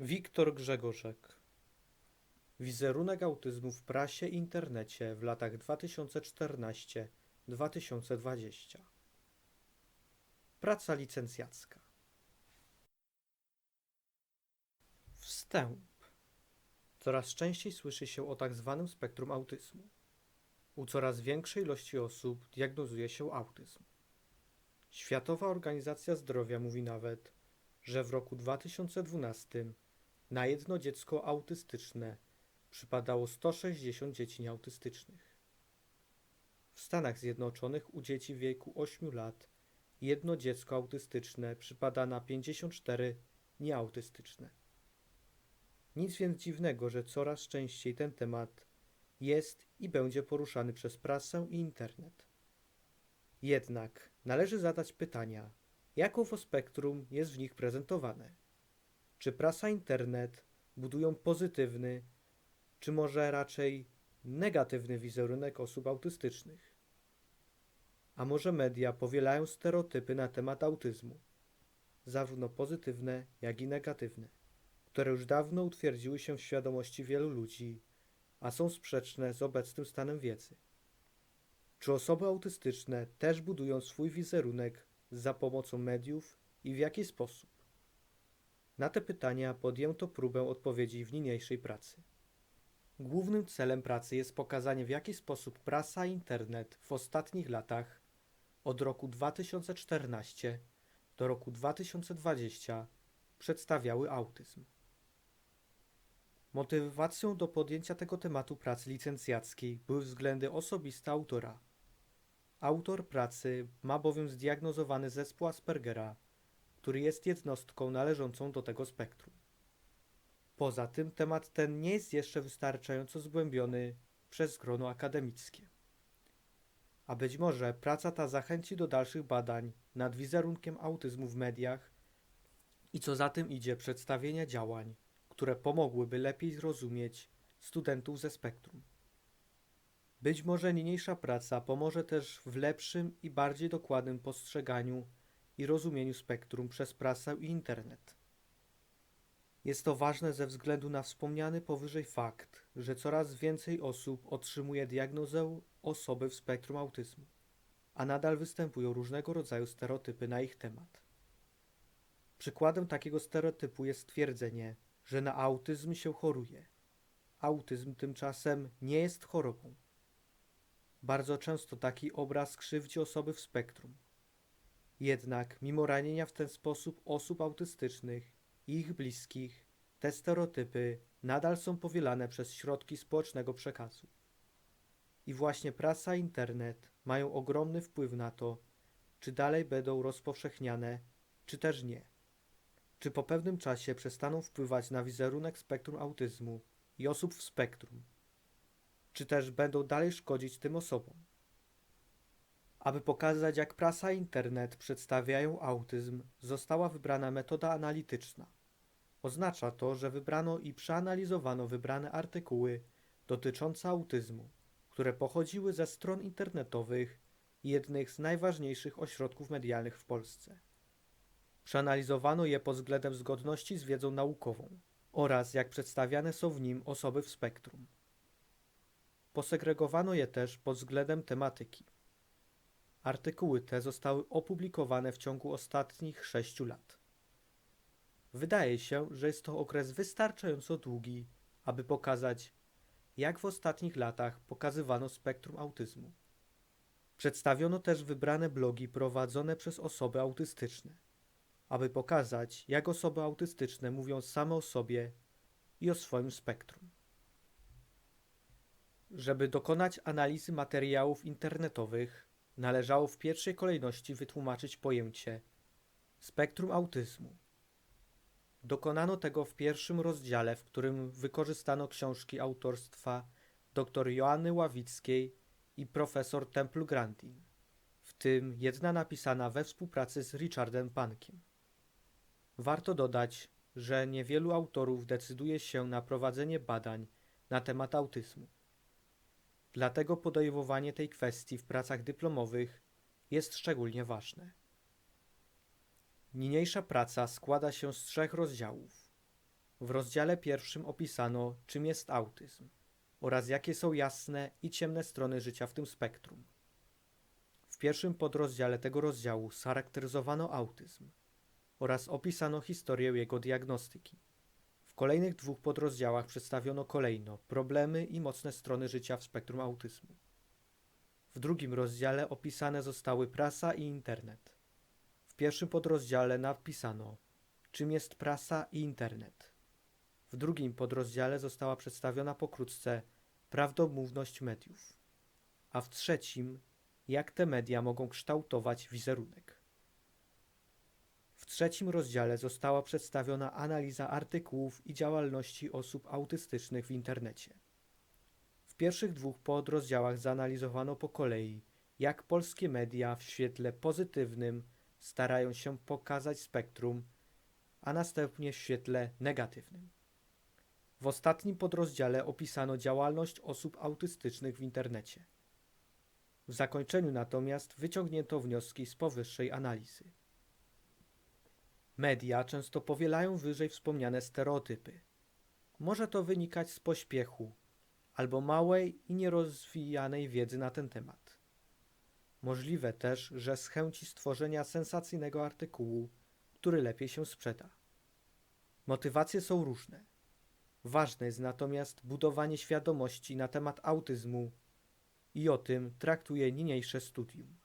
Wiktor Grzegorzek. Wizerunek autyzmu w prasie i internecie w latach 2014-2020. Praca licencjacka. Wstęp. Coraz częściej słyszy się o tak zwanym spektrum autyzmu. U coraz większej ilości osób diagnozuje się autyzm. Światowa Organizacja Zdrowia mówi nawet, że w roku 2012 na jedno dziecko autystyczne przypadało 160 dzieci nieautystycznych. W Stanach Zjednoczonych u dzieci w wieku 8 lat jedno dziecko autystyczne przypada na 54 nieautystyczne. Nic więc dziwnego, że coraz częściej ten temat jest i będzie poruszany przez prasę i internet. Jednak należy zadać pytania, jakowo spektrum jest w nich prezentowane. Czy prasa i internet budują pozytywny, czy może raczej negatywny wizerunek osób autystycznych? A może media powielają stereotypy na temat autyzmu, zarówno pozytywne, jak i negatywne, które już dawno utwierdziły się w świadomości wielu ludzi, a są sprzeczne z obecnym stanem wiedzy? Czy osoby autystyczne też budują swój wizerunek za pomocą mediów i w jaki sposób? Na te pytania podjęto próbę odpowiedzi w niniejszej pracy. Głównym celem pracy jest pokazanie, w jaki sposób prasa i internet w ostatnich latach, od roku 2014 do roku 2020, przedstawiały autyzm. Motywacją do podjęcia tego tematu pracy licencjackiej były względy osobiste autora. Autor pracy ma bowiem zdiagnozowany zespół Aspergera, który jest jednostką należącą do tego spektrum. Poza tym temat ten nie jest jeszcze wystarczająco zgłębiony przez grono akademickie. A być może praca ta zachęci do dalszych badań nad wizerunkiem autyzmu w mediach i co za tym idzie przedstawienia działań, które pomogłyby lepiej zrozumieć studentów ze spektrum. Być może niniejsza praca pomoże też w lepszym i bardziej dokładnym postrzeganiu i rozumieniu spektrum przez prasę i internet. Jest to ważne ze względu na wspomniany powyżej fakt, że coraz więcej osób otrzymuje diagnozę osoby w spektrum autyzmu, a nadal występują różnego rodzaju stereotypy na ich temat. Przykładem takiego stereotypu jest twierdzenie, że na autyzm się choruje. Autyzm tymczasem nie jest chorobą. Bardzo często taki obraz krzywdzi osoby w spektrum. Jednak mimo ranienia w ten sposób osób autystycznych i ich bliskich, te stereotypy nadal są powielane przez środki społecznego przekazu. I właśnie prasa i internet mają ogromny wpływ na to, czy dalej będą rozpowszechniane, czy też nie. Czy po pewnym czasie przestaną wpływać na wizerunek spektrum autyzmu i osób w spektrum, czy też będą dalej szkodzić tym osobom. Aby pokazać, jak prasa i internet przedstawiają autyzm, została wybrana metoda analityczna. Oznacza to, że wybrano i przeanalizowano wybrane artykuły dotyczące autyzmu, które pochodziły ze stron internetowych i jednych z najważniejszych ośrodków medialnych w Polsce. Przeanalizowano je pod względem zgodności z wiedzą naukową oraz jak przedstawiane są w nim osoby w spektrum. Posegregowano je też pod względem tematyki. Artykuły te zostały opublikowane w ciągu ostatnich 6 lat. Wydaje się, że jest to okres wystarczająco długi, aby pokazać, jak w ostatnich latach pokazywano spektrum autyzmu. Przedstawiono też wybrane blogi prowadzone przez osoby autystyczne, aby pokazać, jak osoby autystyczne mówią same o sobie i o swoim spektrum. Żeby dokonać analizy materiałów internetowych, należało w pierwszej kolejności wytłumaczyć pojęcie spektrum autyzmu. Dokonano tego w pierwszym rozdziale, w którym wykorzystano książki autorstwa dr Joanny Ławickiej i profesor Templu Grandin, w tym jedna napisana we współpracy z Richardem Pankiem. Warto dodać, że niewielu autorów decyduje się na prowadzenie badań na temat autyzmu. Dlatego podejmowanie tej kwestii w pracach dyplomowych jest szczególnie ważne. Niniejsza praca składa się z 3 rozdziałów. W rozdziale pierwszym opisano, czym jest autyzm oraz jakie są jasne i ciemne strony życia w tym spektrum. W pierwszym podrozdziale tego rozdziału scharakteryzowano autyzm oraz opisano historię jego diagnostyki. W kolejnych dwóch podrozdziałach przedstawiono kolejno problemy i mocne strony życia w spektrum autyzmu. W drugim rozdziale opisane zostały prasa i internet. W pierwszym podrozdziale napisano, czym jest prasa i internet. W drugim podrozdziale została przedstawiona pokrótce prawdomówność mediów, a w trzecim, jak te media mogą kształtować wizerunek. W trzecim rozdziale została przedstawiona analiza artykułów i działalności osób autystycznych w internecie. W pierwszych dwóch podrozdziałach zanalizowano po kolei, jak polskie media w świetle pozytywnym starają się pokazać spektrum, a następnie w świetle negatywnym. W ostatnim podrozdziale opisano działalność osób autystycznych w internecie. W zakończeniu natomiast wyciągnięto wnioski z powyższej analizy. Media często powielają wyżej wspomniane stereotypy. Może to wynikać z pośpiechu albo małej i nierozwijanej wiedzy na ten temat. Możliwe też, że z chęci stworzenia sensacyjnego artykułu, który lepiej się sprzeda. Motywacje są różne. Ważne jest natomiast budowanie świadomości na temat autyzmu i o tym traktuje niniejsze studium.